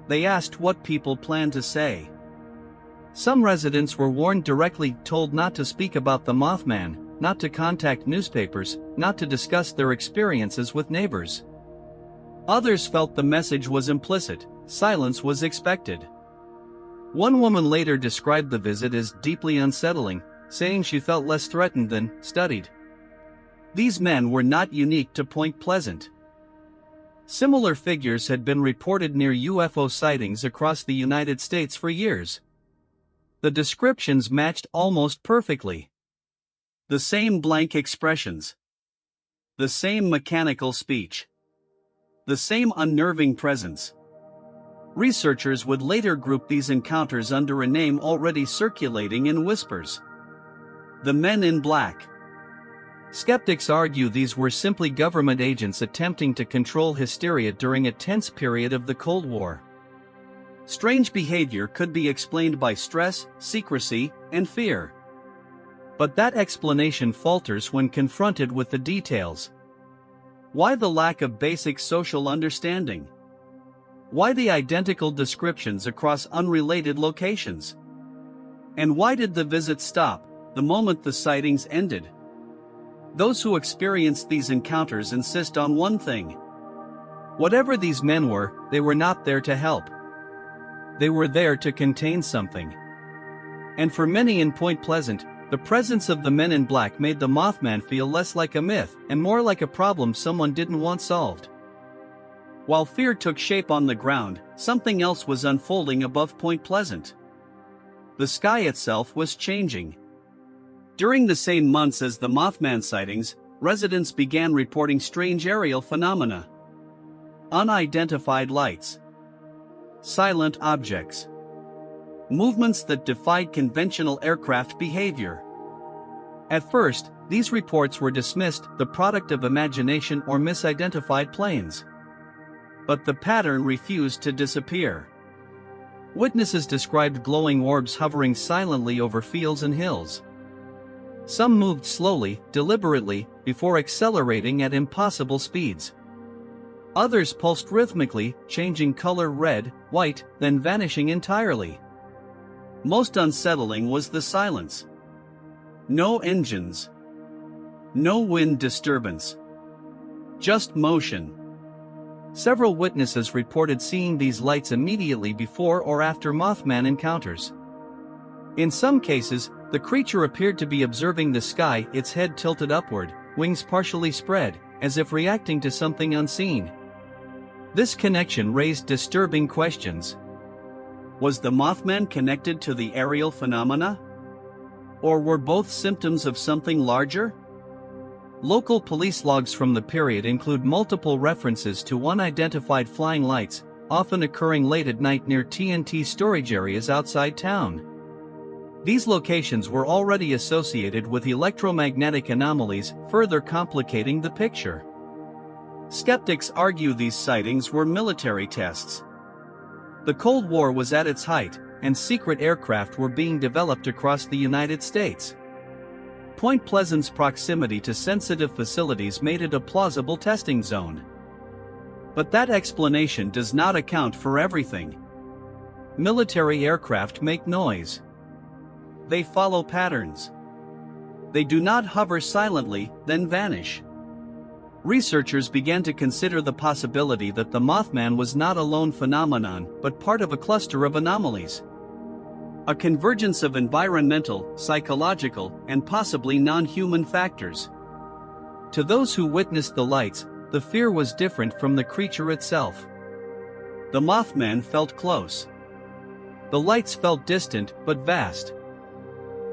They asked what people planned to say. Some residents were warned directly, told not to speak about the Mothman, not to contact newspapers, not to discuss their experiences with neighbors. Others felt the message was implicit, silence was expected. One woman later described the visit as deeply unsettling, saying she felt less threatened than studied. These men were not unique to Point Pleasant. Similar figures had been reported near UFO sightings across the United States for years. The descriptions matched almost perfectly. The same blank expressions. The same mechanical speech. The same unnerving presence. Researchers would later group these encounters under a name already circulating in whispers: the Men in Black. Skeptics argue these were simply government agents attempting to control hysteria during a tense period of the Cold War. Strange behavior could be explained by stress, secrecy, and fear. But that explanation falters when confronted with the details. Why the lack of basic social understanding? Why the identical descriptions across unrelated locations? And why did the visit stop the moment the sightings ended? Those who experienced these encounters insist on one thing: whatever these men were, they were not there to help. they were there to contain something. And for many in Point Pleasant, the presence of the men in black made the Mothman feel less like a myth and more like a problem someone didn't want solved. While fear took shape on the ground, something else was unfolding above Point Pleasant. The sky itself was changing. During the same months as the Mothman sightings, residents began reporting strange aerial phenomena. Unidentified lights. Silent objects. Movements that defied conventional aircraft behavior. At first, these reports were dismissed, the product of imagination or misidentified planes. But the pattern refused to disappear. Witnesses described glowing orbs hovering silently over fields and hills. Some moved slowly, deliberately, before accelerating at impossible speeds. Others pulsed rhythmically, changing color red, white, then vanishing entirely. Most unsettling was the silence. No engines. No wind disturbance. Just motion. Several witnesses reported seeing these lights immediately before or after Mothman encounters. In some cases, the creature appeared to be observing the sky, its head tilted upward, wings partially spread, as if reacting to something unseen. This connection raised disturbing questions. Was the Mothman connected to the aerial phenomena? Or were both symptoms of something larger? Local police logs from the period include multiple references to unidentified flying lights, often occurring late at night near TNT storage areas outside town. These locations were already associated with electromagnetic anomalies, further complicating the picture. Skeptics argue these sightings were military tests. The Cold War was at its height, and secret aircraft were being developed across the United States. Point Pleasant's proximity to sensitive facilities made it a plausible testing zone. But that explanation does not account for everything. Military aircraft make noise. They follow patterns. They do not hover silently, then vanish. Researchers began to consider the possibility that the Mothman was not a lone phenomenon, but part of a cluster of anomalies. A convergence of environmental, psychological, and possibly non-human factors. To those who witnessed the lights, the fear was different from the creature itself. The Mothman felt close. The lights felt distant, but vast.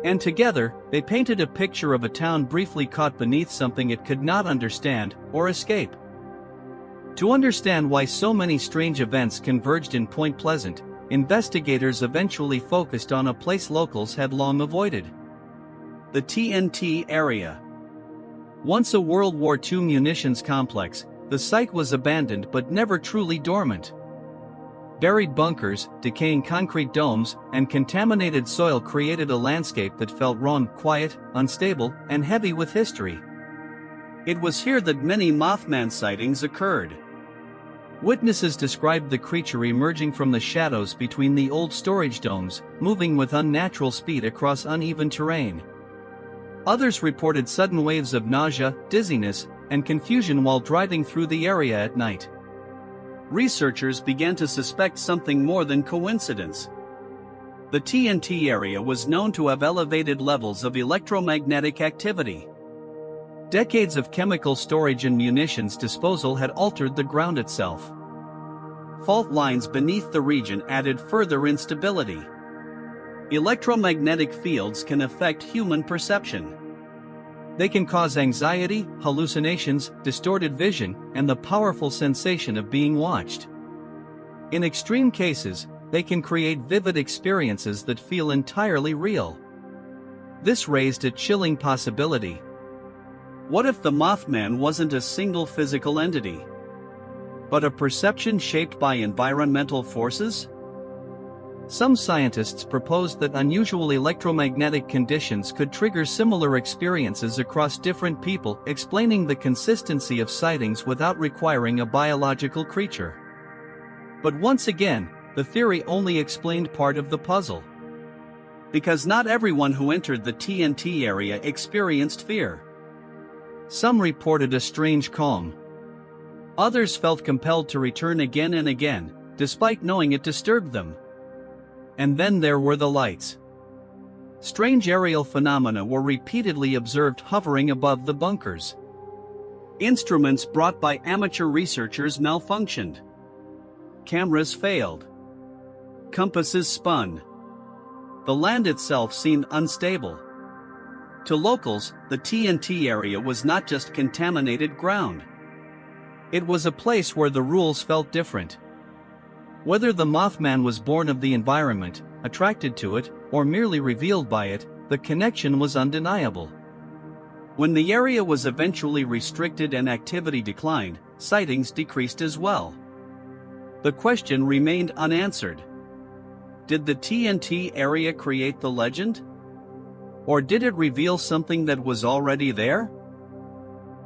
And together, they painted a picture of a town briefly caught beneath something it could not understand, or escape. To understand why so many strange events converged in Point Pleasant, investigators eventually focused on a place locals had long avoided. The TNT area. Once a World War II munitions complex, the site was abandoned but never truly dormant. Buried bunkers, decaying concrete domes, and contaminated soil created a landscape that felt raw, quiet, unstable, and heavy with history. It was here that many Mothman sightings occurred. Witnesses described the creature emerging from the shadows between the old storage domes, moving with unnatural speed across uneven terrain. Others reported sudden waves of nausea, dizziness, and confusion while driving through the area at night. Researchers began to suspect something more than coincidence. The TNT area was known to have elevated levels of electromagnetic activity. Decades of chemical storage and munitions disposal had altered the ground itself. Fault lines beneath the region added further instability. Electromagnetic fields can affect human perception. They can cause anxiety, hallucinations, distorted vision, and the powerful sensation of being watched. In extreme cases, they can create vivid experiences that feel entirely real. This raised a chilling possibility. What if the Mothman wasn't a single physical entity, but a perception shaped by environmental forces? Some scientists proposed that unusual electromagnetic conditions could trigger similar experiences across different people, explaining the consistency of sightings without requiring a biological creature. But once again, the theory only explained part of the puzzle. Because not everyone who entered the TNT area experienced fear. Some reported a strange calm. Others felt compelled to return again and again, despite knowing it disturbed them. And then there were the lights. Strange aerial phenomena were repeatedly observed hovering above the bunkers. Instruments brought by amateur researchers malfunctioned. Cameras failed. Compasses spun. The land itself seemed unstable. To locals, the TNT area was not just contaminated ground. It was a place where the rules felt different. Whether the Mothman was born of the environment, attracted to it, or merely revealed by it, the connection was undeniable. When the area was eventually restricted and activity declined, sightings decreased as well. The question remained unanswered. Did the TNT area create the legend? Or did it reveal something that was already there?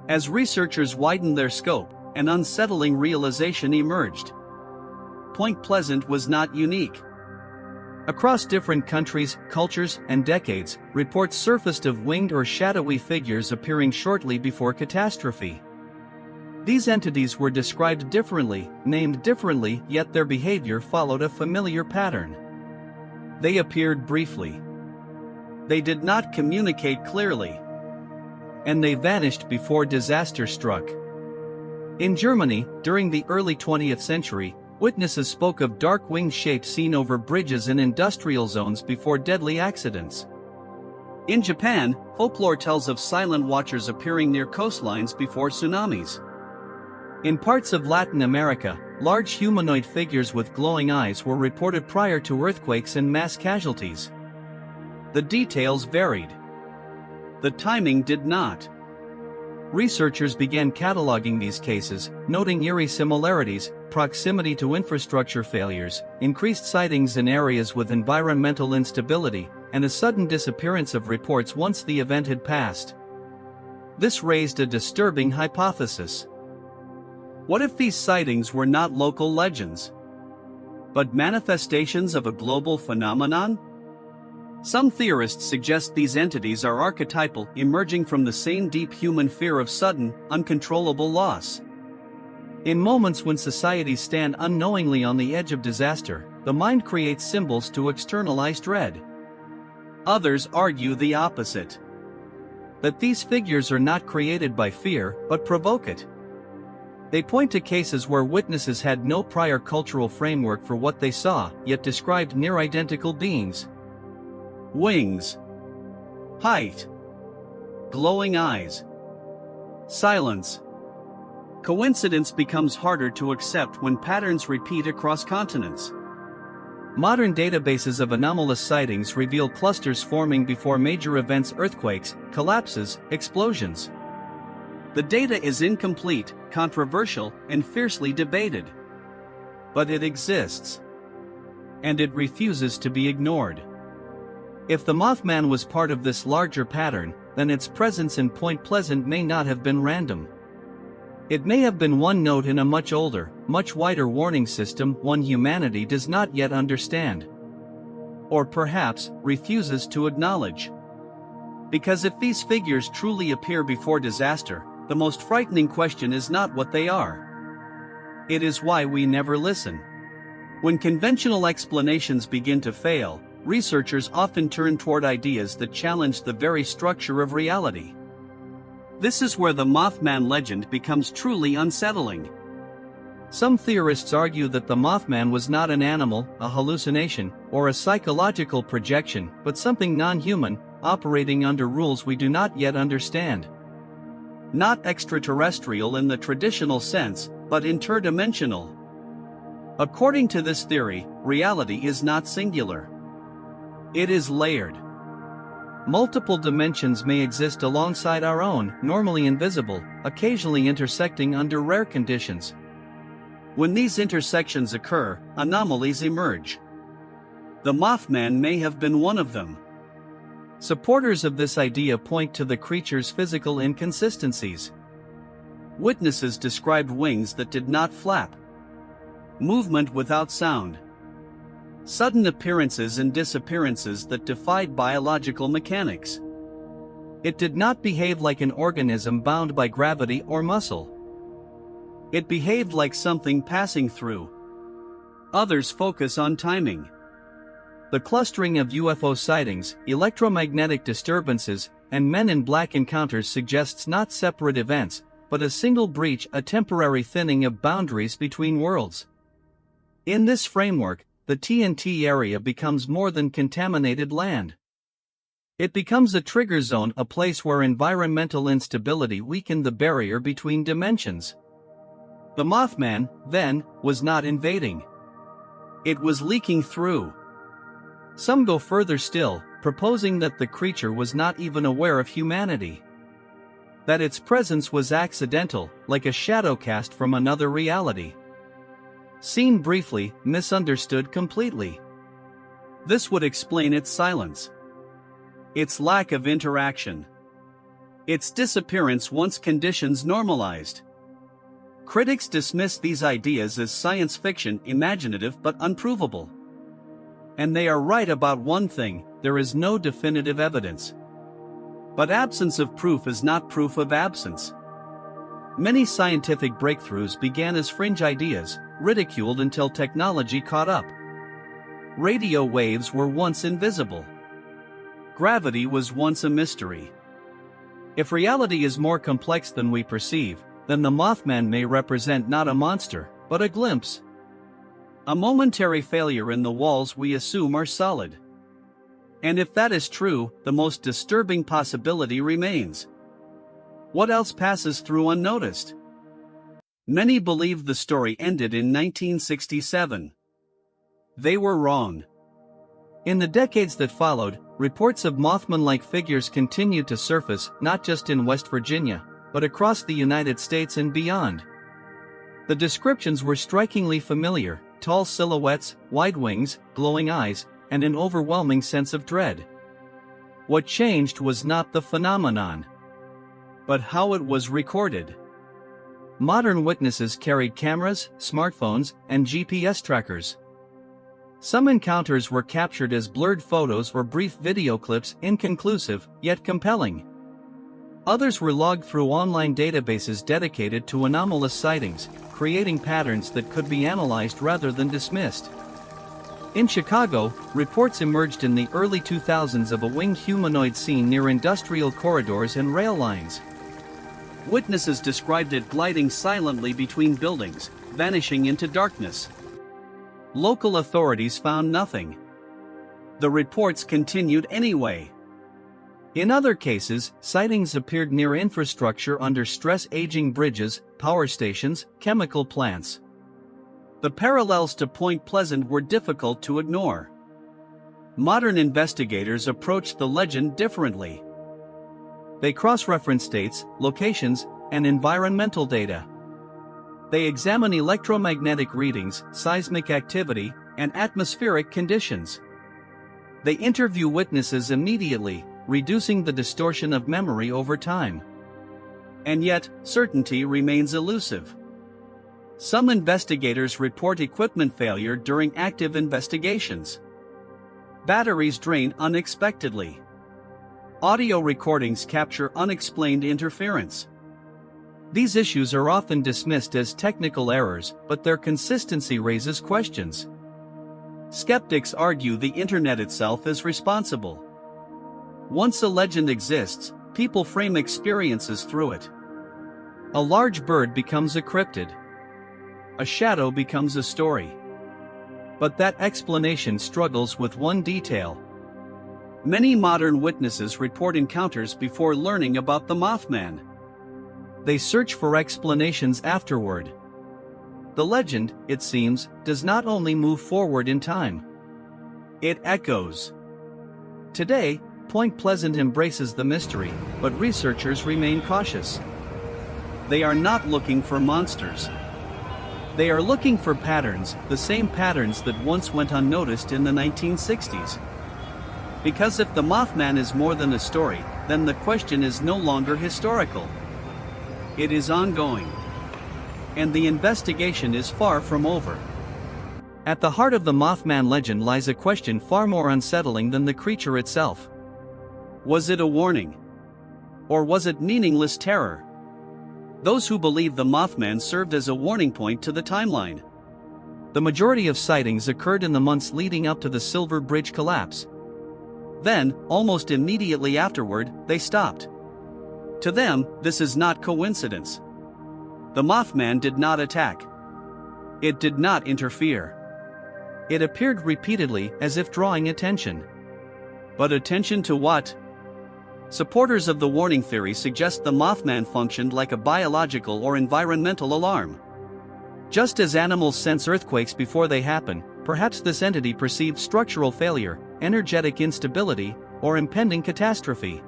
As researchers widened their scope, an unsettling realization emerged. Point Pleasant was not unique. Across different countries, cultures, and decades, reports surfaced of winged or shadowy figures appearing shortly before catastrophe. These entities were described differently, named differently, yet their behavior followed a familiar pattern. They appeared briefly. They did not communicate clearly. And they vanished before disaster struck. In Germany, during the early 20th century, witnesses spoke of dark winged shapes seen over bridges in industrial zones before deadly accidents. In Japan, folklore tells of silent watchers appearing near coastlines before tsunamis. In parts of Latin America, large humanoid figures with glowing eyes were reported prior to earthquakes and mass casualties. The details varied. The timing did not. Researchers began cataloging these cases, noting eerie similarities, proximity to infrastructure failures, increased sightings in areas with environmental instability, and a sudden disappearance of reports once the event had passed. This raised a disturbing hypothesis. What if these sightings were not local legends, but manifestations of a global phenomenon? Some theorists suggest these entities are archetypal, emerging from the same deep human fear of sudden, uncontrollable loss. In moments when societies stand unknowingly on the edge of disaster, the mind creates symbols to externalize dread. Others argue the opposite. That these figures are not created by fear, but provoke it. They point to cases where witnesses had no prior cultural framework for what they saw, yet described near-identical beings. Wings. Height. Glowing eyes. Silence. Coincidence becomes harder to accept when patterns repeat across continents. Modern databases of anomalous sightings reveal clusters forming before major events: earthquakes, collapses, explosions. The data is incomplete, controversial, and fiercely debated. But it exists. And it refuses to be ignored. If the Mothman was part of this larger pattern, then its presence in Point Pleasant may not have been random. It may have been one note in a much older, much wider warning system, one humanity does not yet understand. Or perhaps, refuses to acknowledge. Because if these figures truly appear before disaster, the most frightening question is not what they are. It is why we never listen. When conventional explanations begin to fail, researchers often turn toward ideas that challenge the very structure of reality. This is where the Mothman legend becomes truly unsettling. Some theorists argue that the Mothman was not an animal, a hallucination, or a psychological projection, but something non-human, operating under rules we do not yet understand. Not extraterrestrial in the traditional sense, but interdimensional. According to this theory, reality is not singular. It is layered. Multiple dimensions may exist alongside our own, normally invisible, occasionally intersecting under rare conditions. When these intersections occur, anomalies emerge. The Mothman may have been one of them. Supporters of this idea point to the creature's physical inconsistencies. Witnesses described wings that did not flap, movement without sound, sudden appearances and disappearances that defied biological mechanics. It did not behave like an organism bound by gravity or muscle. It behaved like something passing through. Others focus on timing. The clustering of UFO sightings, electromagnetic disturbances, and men in black encounters suggests not separate events, but a single breach, a temporary thinning of boundaries between worlds. In this framework, the TNT area becomes more than contaminated land. It becomes a trigger zone, a place where environmental instability weakened the barrier between dimensions. The Mothman, then, was not invading. It was leaking through. Some go further still, proposing that the creature was not even aware of humanity. That its presence was accidental, like a shadow cast from another reality. Seen briefly, misunderstood completely. This would explain its silence. Its lack of interaction. Its disappearance once conditions normalized. Critics dismiss these ideas as science fiction, imaginative but unprovable. And they are right about one thing: there is no definitive evidence. But absence of proof is not proof of absence. Many scientific breakthroughs began as fringe ideas, ridiculed until technology caught up. Radio waves were once invisible. Gravity was once a mystery. If reality is more complex than we perceive, then the Mothman may represent not a monster, but a glimpse. A momentary failure in the walls we assume are solid. And if that is true, the most disturbing possibility remains. What else passes through unnoticed? Many believe the story ended in 1967. They were wrong. In the decades that followed, reports of Mothman-like figures continued to surface, not just in West Virginia, but across the United States and beyond. The descriptions were strikingly familiar: tall silhouettes, wide wings, glowing eyes, and an overwhelming sense of dread. What changed was not the phenomenon, but how it was recorded. Modern witnesses carried cameras, smartphones, and GPS trackers. Some encounters were captured as blurred photos or brief video clips, inconclusive, yet compelling. Others were logged through online databases dedicated to anomalous sightings, creating patterns that could be analyzed rather than dismissed. In Chicago, reports emerged in the early 2000s of a winged humanoid seen near industrial corridors and rail lines. Witnesses described it gliding silently between buildings, vanishing into darkness. Local authorities found nothing. The reports continued anyway. In other cases, sightings appeared near infrastructure under stress: aging bridges, power stations, chemical plants. The parallels to Point Pleasant were difficult to ignore. Modern investigators approached the legend differently. They cross-reference dates, locations, and environmental data. They examine electromagnetic readings, seismic activity, and atmospheric conditions. They interview witnesses immediately, reducing the distortion of memory over time. And yet, certainty remains elusive. Some investigators report equipment failure during active investigations. Batteries drain unexpectedly. Audio recordings capture unexplained interference. These issues are often dismissed as technical errors, but their consistency raises questions. Skeptics argue the internet itself is responsible. Once a legend exists, people frame experiences through it. A large bird becomes a cryptid. A shadow becomes a story. But that explanation struggles with one detail. Many modern witnesses report encounters before learning about the Mothman. They search for explanations afterward. The legend, it seems, does not only move forward in time. It echoes. Today, Point Pleasant embraces the mystery, but researchers remain cautious. They are not looking for monsters. They are looking for patterns, the same patterns that once went unnoticed in the 1960s. Because if the Mothman is more than a story, then the question is no longer historical. It is ongoing. And the investigation is far from over. At the heart of the Mothman legend lies a question far more unsettling than the creature itself. Was it a warning? Or was it meaningless terror? Those who believe the Mothman served as a warning point to the timeline. The majority of sightings occurred in the months leading up to the Silver Bridge collapse. Then, almost immediately afterward, they stopped. To them, this is not coincidence. The Mothman did not attack. It did not interfere. It appeared repeatedly as if drawing attention. But attention to what? Supporters of the warning theory suggest the Mothman functioned like a biological or environmental alarm. Just as animals sense earthquakes before they happen, perhaps this entity perceived structural failure, energetic instability, or impending catastrophe.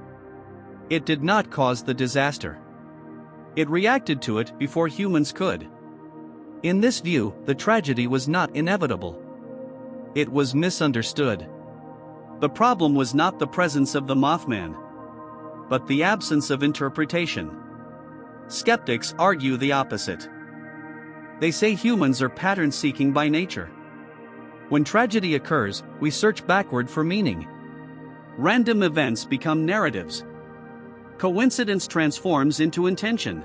It did not cause the disaster. It reacted to it before humans could. In this view, the tragedy was not inevitable. It was misunderstood. The problem was not the presence of the Mothman, but the absence of interpretation. Skeptics argue the opposite. They say humans are pattern-seeking by nature. When tragedy occurs, we search backward for meaning. Random events become narratives. Coincidence transforms into intention.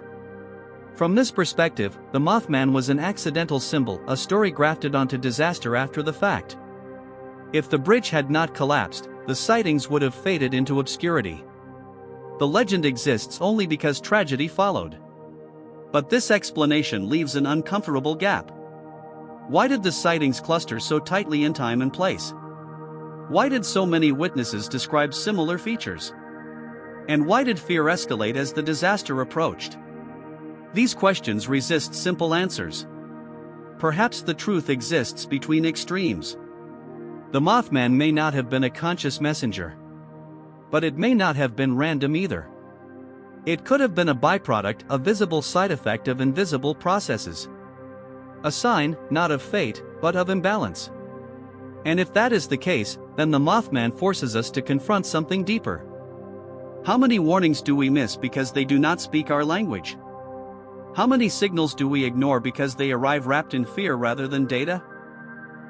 From this perspective, the Mothman was an accidental symbol, a story grafted onto disaster after the fact. If the bridge had not collapsed, the sightings would have faded into obscurity. The legend exists only because tragedy followed. But this explanation leaves an uncomfortable gap. Why did the sightings cluster so tightly in time and place? Why did so many witnesses describe similar features? And why did fear escalate as the disaster approached? These questions resist simple answers. Perhaps the truth exists between extremes. The Mothman may not have been a conscious messenger. But it may not have been random either. It could have been a byproduct, a visible side effect of invisible processes. A sign, not of fate, but of imbalance. And if that is the case, then the Mothman forces us to confront something deeper. How many warnings do we miss because they do not speak our language? How many signals do we ignore because they arrive wrapped in fear rather than data?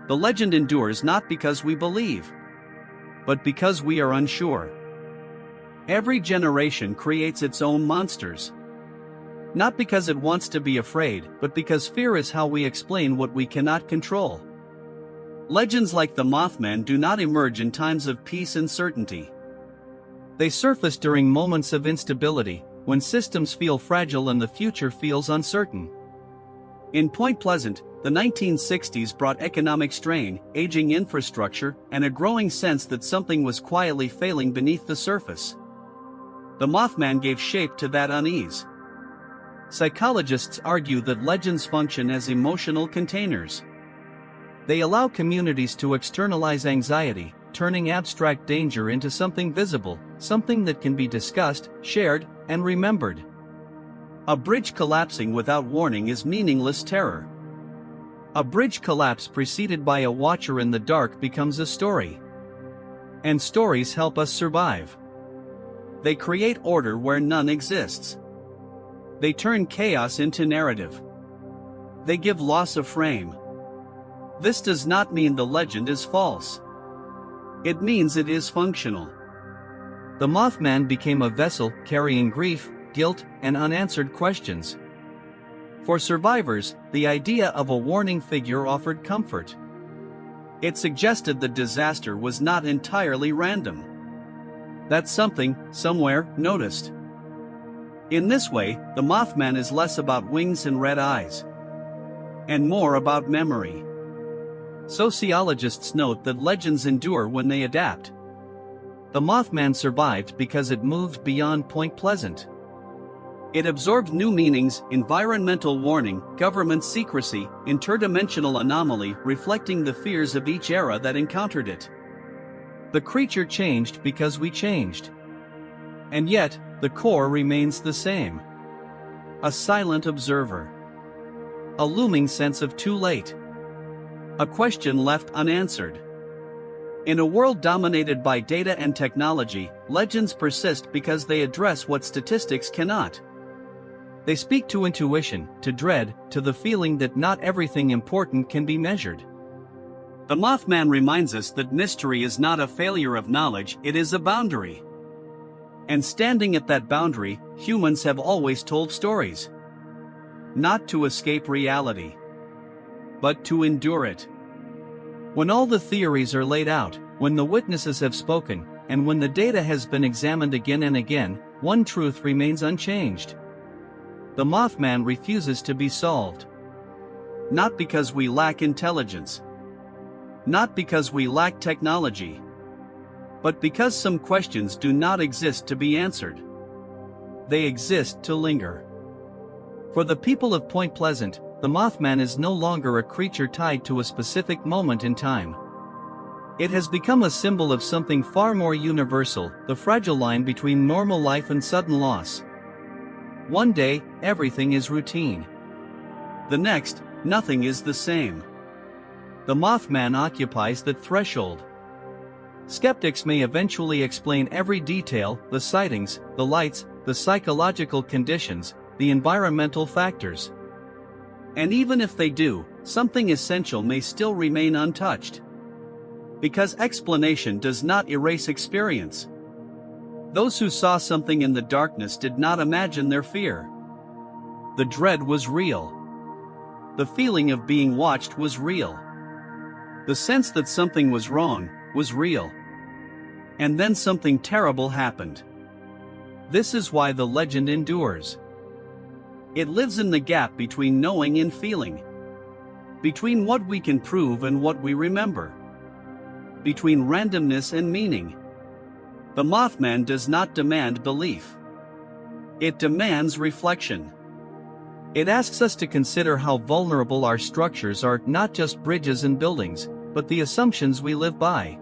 The legend endures not because we believe, but because we are unsure. Every generation creates its own monsters. Not because it wants to be afraid, but because fear is how we explain what we cannot control. Legends like the Mothman do not emerge in times of peace and certainty. They surface during moments of instability, when systems feel fragile and the future feels uncertain. In Point Pleasant, the 1960s brought economic strain, aging infrastructure, and a growing sense that something was quietly failing beneath the surface. The Mothman gave shape to that unease. Psychologists argue that legends function as emotional containers. They allow communities to externalize anxiety, turning abstract danger into something visible, something that can be discussed, shared, and remembered. A bridge collapsing without warning is meaningless terror. A bridge collapse preceded by a watcher in the dark becomes a story. And stories help us survive. They create order where none exists. They turn chaos into narrative. They give loss a frame. This does not mean the legend is false. It means it is functional. The Mothman became a vessel carrying grief, guilt, and unanswered questions. For survivors, the idea of a warning figure offered comfort. It suggested the disaster was not entirely random. That something, somewhere, noticed. In this way, the Mothman is less about wings and red eyes, and more about memory. Sociologists note that legends endure when they adapt. The Mothman survived because it moved beyond Point Pleasant. It absorbed new meanings, environmental warning, government secrecy, interdimensional anomaly, reflecting the fears of each era that encountered it. The creature changed because we changed. And yet, the core remains the same. A silent observer. A looming sense of too late. A question left unanswered. In a world dominated by data and technology, legends persist because they address what statistics cannot. They speak to intuition, to dread, to the feeling that not everything important can be measured. The Mothman reminds us that mystery is not a failure of knowledge, it is a boundary. And standing at that boundary, humans have always told stories. Not to escape reality, but to endure it. When all the theories are laid out, when the witnesses have spoken, and when the data has been examined again and again, one truth remains unchanged. The Mothman refuses to be solved. Not because we lack intelligence. Not because we lack technology. But because some questions do not exist to be answered. They exist to linger. For the people of Point Pleasant, the Mothman is no longer a creature tied to a specific moment in time. It has become a symbol of something far more universal, the fragile line between normal life and sudden loss. One day, everything is routine. The next, nothing is the same. The Mothman occupies that threshold. Skeptics may eventually explain every detail, the sightings, the lights, the psychological conditions, the environmental factors. And even if they do, something essential may still remain untouched. Because explanation does not erase experience. Those who saw something in the darkness did not imagine their fear. The dread was real. The feeling of being watched was real. The sense that something was wrong was real. And then something terrible happened. This is why the legend endures. It lives in the gap between knowing and feeling. Between what we can prove and what we remember. Between randomness and meaning. The Mothman does not demand belief. It demands reflection. It asks us to consider how vulnerable our structures are, not just bridges and buildings, but the assumptions we live by.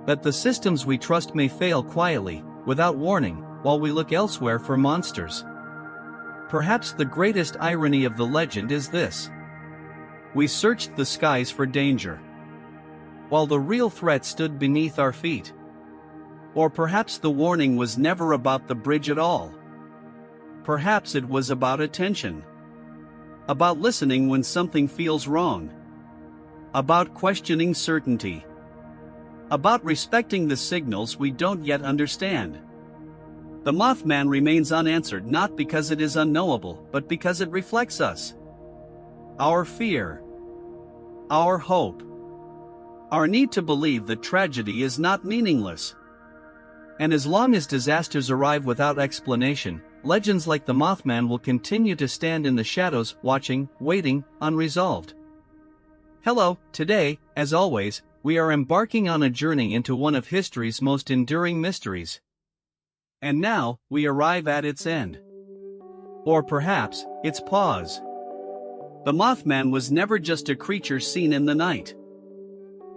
That the systems we trust may fail quietly, without warning, while we look elsewhere for monsters. Perhaps the greatest irony of the legend is this. We searched the skies for danger, while the real threat stood beneath our feet. Or perhaps the warning was never about the bridge at all. Perhaps it was about attention. About listening when something feels wrong. About questioning certainty. About respecting the signals we don't yet understand. The Mothman remains unanswered not because it is unknowable, but because it reflects us. Our fear. Our hope. Our need to believe that tragedy is not meaningless. And as long as disasters arrive without explanation, legends like the Mothman will continue to stand in the shadows, watching, waiting, unresolved. Hello, today, as always, we are embarking on a journey into one of history's most enduring mysteries. And now, we arrive at its end. Or perhaps, its pause. The Mothman was never just a creature seen in the night.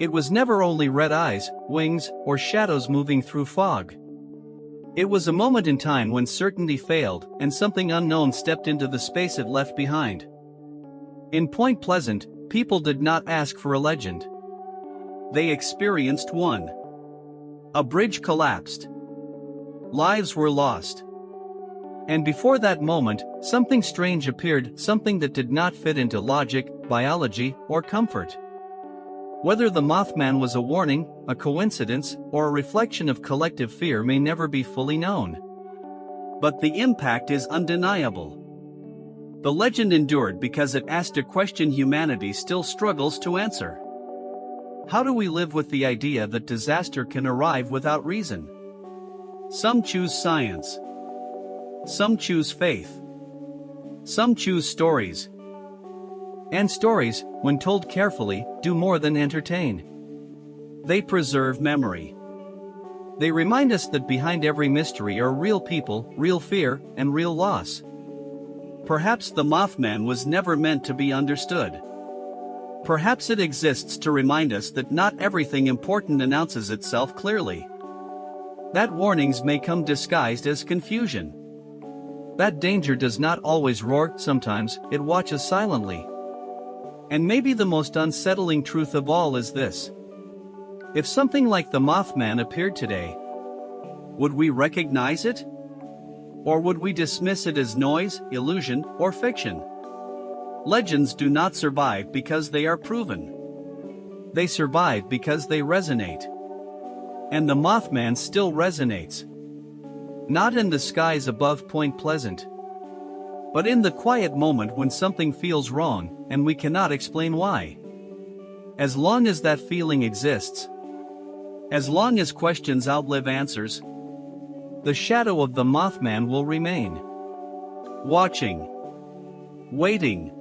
It was never only red eyes, wings, or shadows moving through fog. It was a moment in time when certainty failed, and something unknown stepped into the space it left behind. In Point Pleasant, people did not ask for a legend. They experienced one. A bridge collapsed. Lives were lost. And before that moment, something strange appeared, something that did not fit into logic, biology, or comfort. Whether the Mothman was a warning, a coincidence, or a reflection of collective fear may never be fully known. But the impact is undeniable. The legend endured because it asked a question humanity still struggles to answer. How do we live with the idea that disaster can arrive without reason? Some choose science. Some choose faith. Some choose stories. And stories, when told carefully, do more than entertain. They preserve memory. They remind us that behind every mystery are real people, real fear, and real loss. Perhaps the Mothman was never meant to be understood. Perhaps it exists to remind us that not everything important announces itself clearly. That warnings may come disguised as confusion. That danger does not always roar, sometimes it watches silently. And maybe the most unsettling truth of all is this. If something like the Mothman appeared today, would we recognize it? Or would we dismiss it as noise, illusion, or fiction? Legends do not survive because they are proven. They survive because they resonate. And the Mothman still resonates. Not in the skies above Point Pleasant. but in the quiet moment when something feels wrong, and we cannot explain why. As long as that feeling exists, as long as questions outlive answers, the shadow of the Mothman will remain. Watching. Waiting.